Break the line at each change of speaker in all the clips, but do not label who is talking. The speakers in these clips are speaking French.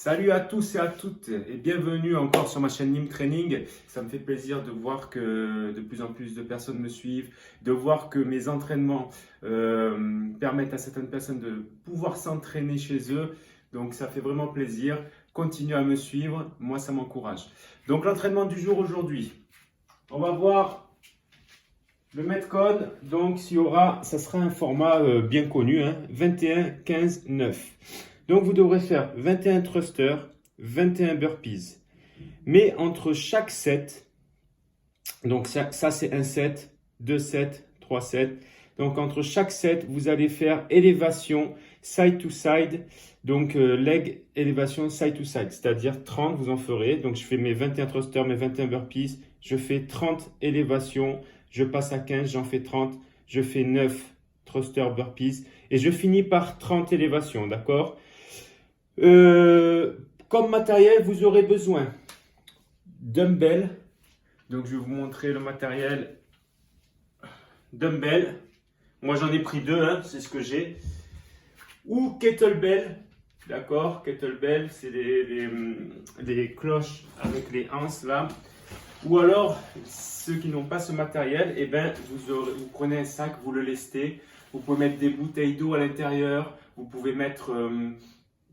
Salut à tous et à toutes et bienvenue encore sur ma chaîne Nîmes Training. Ça me fait plaisir de voir que de plus en plus de personnes me suivent, de voir que mes entraînements permettent à certaines personnes de pouvoir s'entraîner chez eux. Donc ça fait vraiment plaisir. Continuez à me suivre, moi ça m'encourage. Donc l'entraînement du jour aujourd'hui, on va voir le Metcon. Donc ça sera un format bien connu, 21, 15, 9. Donc, vous devrez faire 21 thrusters, 21 burpees. Mais entre chaque set, donc ça c'est un set, 2 sets, 3 sets. Donc, entre chaque set, vous allez faire élévation side to side. Donc, leg élévation side to side, c'est-à-dire 30, vous en ferez. Donc, je fais mes 21 thrusters, mes 21 burpees. Je fais 30 élévations. Je passe à 15, j'en fais 30. Je fais 9 thrusters, burpees. Et je finis par 30 élévations, d'accord ? Comme matériel, vous aurez besoin dumbbell. Donc, je vais vous montrer le matériel dumbbell. Moi, j'en ai pris deux, c'est ce que j'ai. Ou kettlebell. D'accord, kettlebell, c'est les cloches avec les anses là. Ou alors, ceux qui n'ont pas ce matériel, eh ben, vous prenez un sac, vous le lestez. Vous pouvez mettre des bouteilles d'eau à l'intérieur. Vous pouvez mettre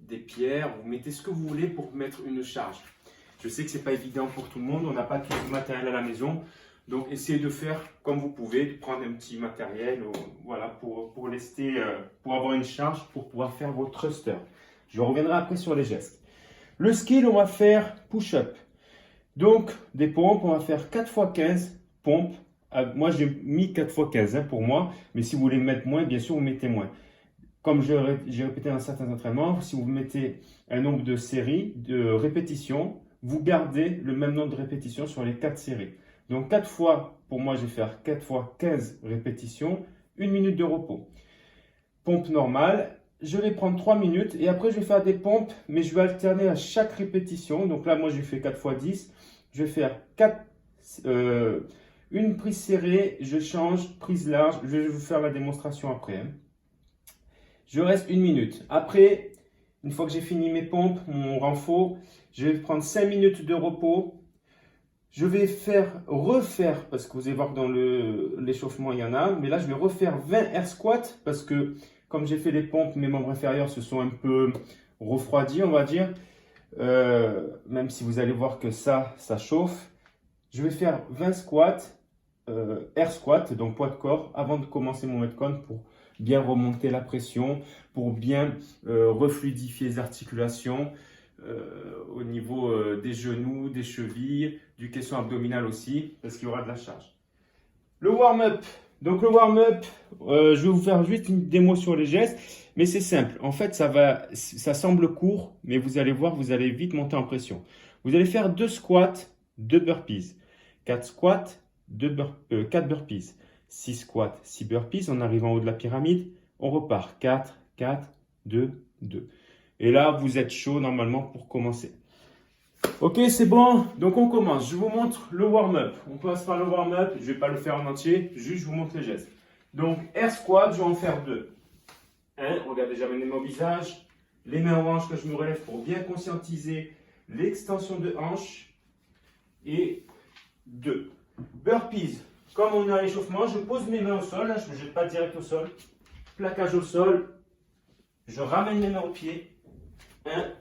des pierres, vous mettez ce que vous voulez pour mettre une charge. Je sais que ce n'est pas évident pour tout le monde, on n'a pas tout le matériel à la maison, donc essayez de faire comme vous pouvez, de prendre un petit matériel voilà, pour lester, pour avoir une charge, pour pouvoir faire vos thrusters. Je reviendrai après sur les gestes. Le skill, on va faire push-up. Donc, des pompes, on va faire 4x15 pompes. Moi, j'ai mis 4x15 pour moi, mais si vous voulez mettre moins, bien sûr, vous mettez moins. Comme j'ai répété dans certains entraînements, si vous mettez un nombre de séries, de répétitions, vous gardez le même nombre de répétitions sur les 4 séries. Donc 4 fois, pour moi, je vais faire 4 fois 15 répétitions, 1 minute de repos. Pompe normale, je vais prendre 3 minutes et après je vais faire des pompes, mais je vais alterner à chaque répétition. Donc là, moi, je fais 4 fois 10. Je vais faire une prise serrée, je change, prise large. Je vais vous faire la démonstration après. Je reste 1 minute. Après, une fois que j'ai fini mes pompes, mon renfort, je vais prendre 5 minutes de repos. Je vais refaire, parce que vous allez voir que dans l'échauffement, il y en a, mais là, je vais refaire 20 air squats parce que comme j'ai fait les pompes, mes membres inférieurs se sont un peu refroidis, on va dire. Même si vous allez voir que ça chauffe. Je vais faire 20 squats, air squat, donc poids de corps, avant de commencer mon Metcon pour bien remonter la pression, pour bien refluidifier les articulations au niveau des genoux, des chevilles, du caisson abdominal aussi, parce qu'il y aura de la charge. Le warm-up. Donc le warm-up, je vais vous faire juste une démo sur les gestes, mais c'est simple. En fait, ça semble court, mais vous allez voir, vous allez vite monter en pression. Vous allez faire 2 squats, 2 burpees, 4 squats, 4 burpees. 6 squats, 6 burpees, on arrive en haut de la pyramide, on repart 4, 4, 2, 2. Et là, vous êtes chaud normalement pour commencer. Ok, c'est bon, donc on commence. Je vous montre le warm-up. On passe par le warm-up, je ne vais pas le faire en entier, juste je vous montre les gestes. Donc, air squat, je vais en faire 2. Regardez, j'amène mon visage, les mains en hanche que je me relève pour bien conscientiser l'extension de hanche. Et 2. Burpees. Comme on est à l'échauffement, je pose mes mains au sol, là, je ne jette pas direct au sol. Plaquage au sol. Je ramène mes mains au pied. 1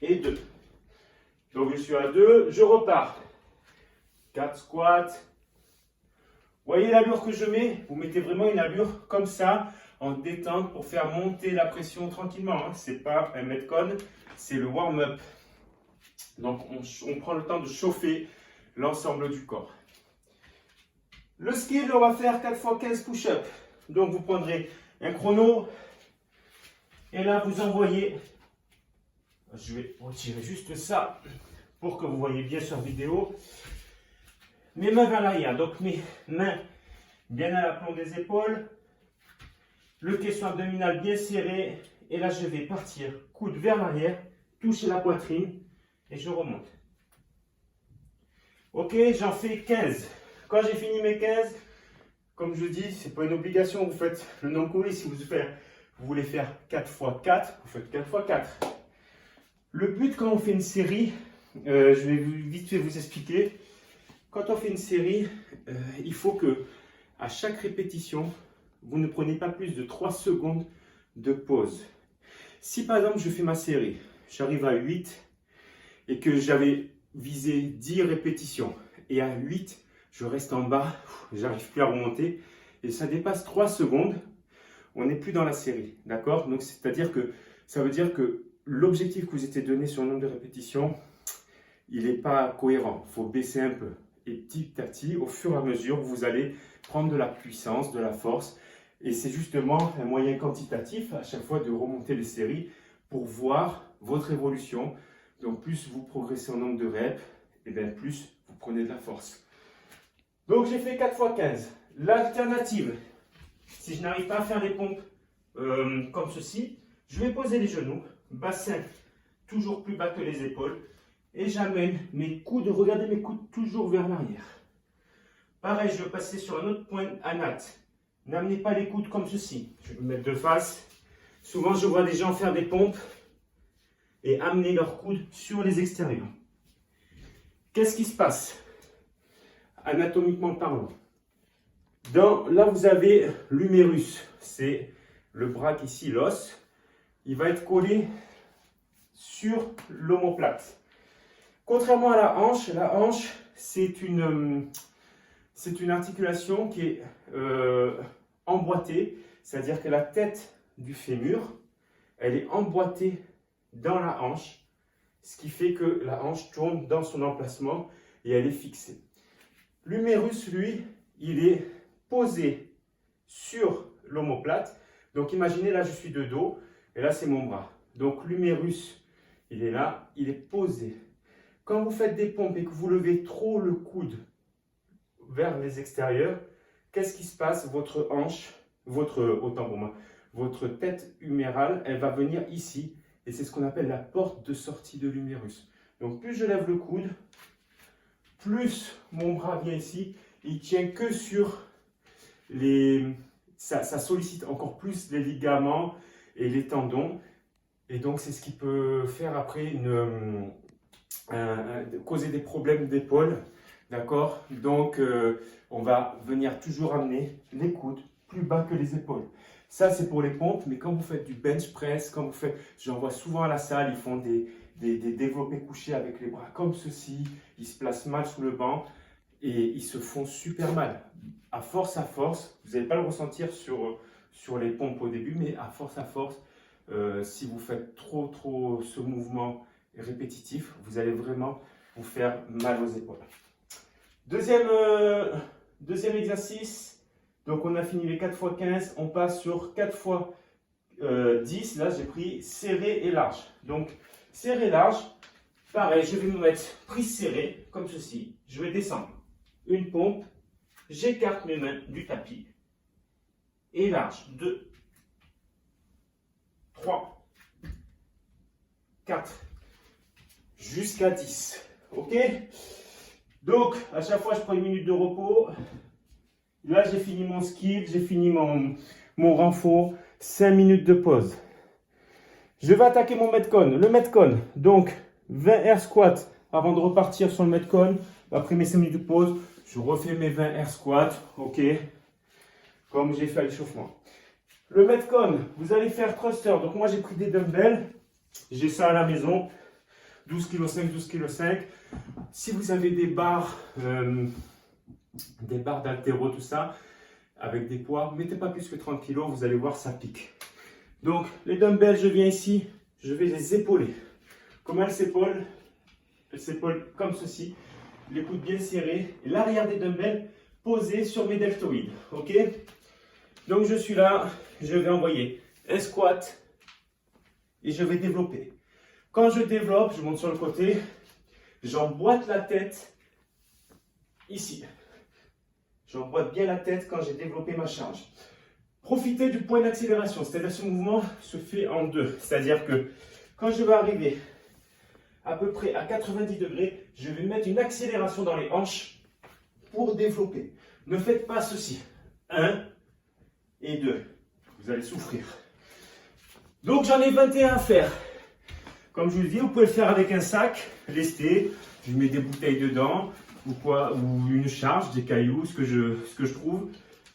et 2. Donc je suis à 2, je repars. 4 squats. Vous voyez l'allure que je mets? Vous mettez vraiment une allure comme ça, en détente, pour faire monter la pression tranquillement. Ce n'est pas un Metcon, c'est le warm-up. Donc on prend le temps de chauffer l'ensemble du corps. Le skill, on va faire 4 x 15 push-up. Donc vous prendrez un chrono et là vous envoyez. Je vais retirer juste ça pour que vous voyez bien sur vidéo. Mes mains vers l'arrière, donc mes mains bien à l'aplomb des épaules, le caisson abdominal bien serré et là je vais partir coude vers l'arrière, toucher la poitrine et je remonte. Ok, j'en fais 15. Quand j'ai fini mes 15, comme je dis, c'est pas une obligation, vous faites le nombre complet. Si vous Vous voulez faire 4 x 4, vous faites 4 x 4. Le but quand on fait une série, je vais vite fait vous expliquer. Quand on fait une série, il faut que à chaque répétition, vous ne prenez pas plus de 3 secondes de pause. Si par exemple je fais ma série, j'arrive à 8 et que j'avais visé 10 répétitions et à 8, je reste en bas, j'arrive plus à remonter et ça dépasse 3 secondes, on n'est plus dans la série, d'accord? Donc c'est-à-dire que ça veut dire que l'objectif que vous étiez donné sur le nombre de répétitions, il n'est pas cohérent, il faut baisser un peu. Et petit à petit, au fur et à mesure, vous allez prendre de la puissance, de la force. Et c'est justement un moyen quantitatif à chaque fois de remonter les séries pour voir votre évolution. Donc plus vous progressez en nombre de reps, et bien plus vous prenez de la force. Donc j'ai fait 4 x 15. L'alternative, si je n'arrive pas à faire les pompes comme ceci, je vais poser les genoux, bassin toujours plus bas que les épaules. Et j'amène mes coudes, regardez mes coudes toujours vers l'arrière. Pareil, je vais passer sur un autre point anat. N'amenez pas les coudes comme ceci. Je vais me mettre de face. Souvent, je vois des gens faire des pompes et amener leurs coudes sur les extérieurs. Qu'est-ce qui se passe? Anatomiquement parlant. Là, vous avez l'humérus. C'est le bras qui ici, l'os. Il va être collé sur l'omoplate. Contrairement à la hanche, c'est une articulation qui est emboîtée, c'est-à-dire que la tête du fémur, elle est emboîtée dans la hanche, ce qui fait que la hanche tourne dans son emplacement et elle est fixée. L'humérus, lui, il est posé sur l'omoplate. Donc imaginez, là je suis de dos et là c'est mon bras. Donc l'humérus, il est là, il est posé. Quand vous faites des pompes et que vous levez trop le coude vers les extérieurs, qu'est-ce qui se passe? Votre hanche, votre tête humérale, elle va venir ici. Et c'est ce qu'on appelle la porte de sortie de l'humérus. Donc plus je lève le coude, plus mon bras vient ici. Il tient que sur les... Ça sollicite encore plus les ligaments et les tendons. Et donc c'est ce qui peut faire après causer des problèmes d'épaule, d'accord? Donc on va venir toujours amener les coudes plus bas que les épaules. Ça c'est pour les pompes, mais quand vous faites du bench press, quand vous faites, j'en vois souvent à la salle, ils font des développés couchés avec les bras comme ceci, ils se placent mal sous le banc et ils se font super mal. À force, vous n'allez pas le ressentir sur les pompes au début, mais à force, si vous faites trop ce mouvement répétitif, vous allez vraiment vous faire mal aux épaules. Deuxième exercice, donc on a fini les 4 x 15, on passe sur 4 x 10, là j'ai pris serré et large. Donc serré large, pareil, je vais me mettre prise serrée, comme ceci, je vais descendre une pompe, j'écarte mes mains du tapis, et large, 2, 3, 4, jusqu'à 10. Ok? Donc, à chaque fois, je prends une minute de repos. Là, j'ai fini mon skill, j'ai fini mon renfort. 5 minutes de pause. Je vais attaquer mon Metcon. Le Metcon, donc 20 air squats avant de repartir sur le Metcon. Après mes 5 minutes de pause, je refais mes 20 air squats. Ok? Comme j'ai fait à l'échauffement. Le Metcon, vous allez faire thruster. Donc moi, j'ai pris des dumbbells. J'ai ça à la maison. 12,5 kg, 12,5 kg. Si vous avez des barres d'haltéro, tout ça, avec des poids, mettez pas plus que 30 kg, vous allez voir, ça pique. Donc, les dumbbells, je viens ici, je vais les épauler. Comment elles s'épaulent? Elles s'épaulent comme ceci, les coudes bien serrés, et l'arrière des dumbbells posé sur mes deltoïdes. Ok? Donc, je suis là, je vais envoyer un squat et je vais développer. Quand je développe, je monte sur le côté, j'emboîte la tête ici. J'emboîte bien la tête quand j'ai développé ma charge. Profitez du point d'accélération, c'est-à-dire ce mouvement se fait en deux. C'est-à-dire que quand je vais arriver à peu près à 90 degrés, je vais mettre une accélération dans les hanches pour développer. Ne faites pas ceci. 1 et 2. Vous allez souffrir. Donc j'en ai 21 à faire. Comme je vous le dis, vous pouvez le faire avec un sac lesté. Je mets des bouteilles dedans ou quoi, ou une charge, des cailloux, ce que je trouve.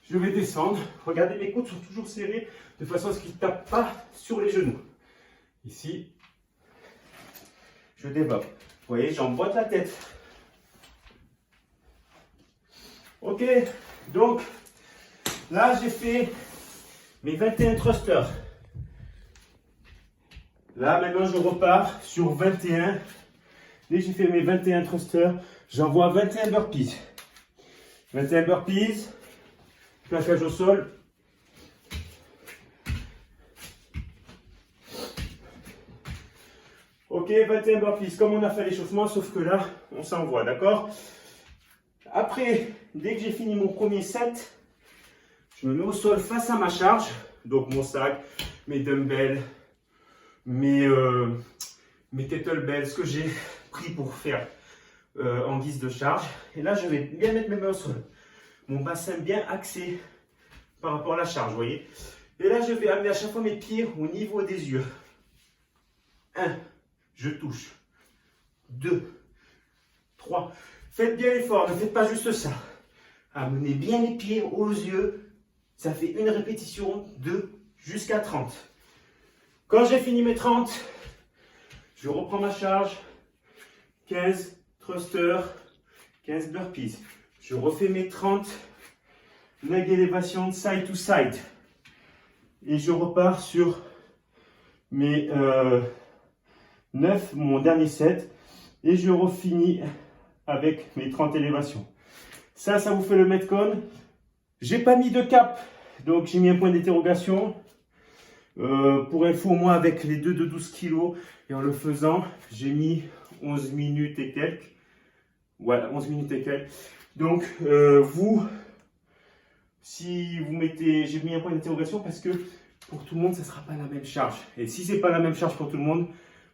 Je vais descendre. Regardez, mes coudes sont toujours serrés de façon à ce qu'ils ne tapent pas sur les genoux. Ici, je développe. Vous voyez, j'emboîte la tête. Ok, donc là j'ai fait mes 21 thrusters. Là maintenant je repars sur 21. Dès que j'ai fait mes 21 thrusters, j'envoie 21 burpees. 21 burpees, plaquage au sol. Ok, 21 burpees, comme on a fait l'échauffement, sauf que là, on s'envoie, d'accord? Après, dès que j'ai fini mon premier set, je me mets au sol face à ma charge. Donc mon sac, mes dumbbells, mes kettlebells, ce que j'ai pris pour faire en guise de charge. Et là, je vais bien mettre mes mains au sol. Mon bassin bien axé par rapport à la charge, vous voyez. Et là, je vais amener à chaque fois mes pieds au niveau des yeux. 1, je touche. 2, 3. Faites bien l'effort, ne faites pas juste ça. Amenez bien les pieds aux yeux. Ça fait une répétition de jusqu'à 30. Quand j'ai fini mes 30, je reprends ma charge. 15 thrusters, 15 burpees. Je refais mes 30 leg élévation side to side. Et je repars sur mes 9, mon dernier set. Et je refinis avec mes 30 élévations. Ça vous fait le Metcon. J'ai pas mis de cap, donc j'ai mis un point d'interrogation. Pour info, moi avec les deux de 12 kg et en le faisant, j'ai mis 11 minutes et quelques. Voilà, 11 minutes et quelques. Donc vous, si vous mettez, j'ai mis un point d'interrogation parce que pour tout le monde, ça ne sera pas la même charge. Et si c'est pas la même charge pour tout le monde,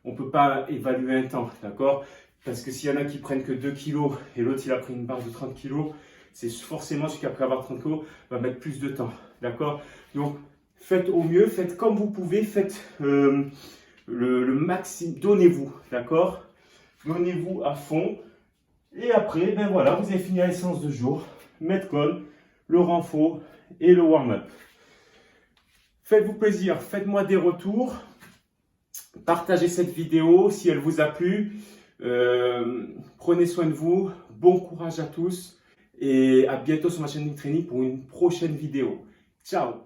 on ne peut pas évaluer un temps, d'accord? Parce que s'il y en a qui prennent que 2 kg et l'autre il a pris une barre de 30 kg, c'est forcément celui qui après avoir 30 kg va mettre plus de temps, d'accord? Donc faites au mieux, faites comme vous pouvez, faites le maximum, donnez-vous, d'accord? Donnez-vous à fond. Et après, ben voilà, vous avez fini la séance de jour, Metcon, le renfort et le warm-up. Faites-vous plaisir, faites-moi des retours. Partagez cette vidéo si elle vous a plu. Prenez soin de vous. Bon courage à tous. Et à bientôt sur ma chaîne Nick Training pour une prochaine vidéo. Ciao!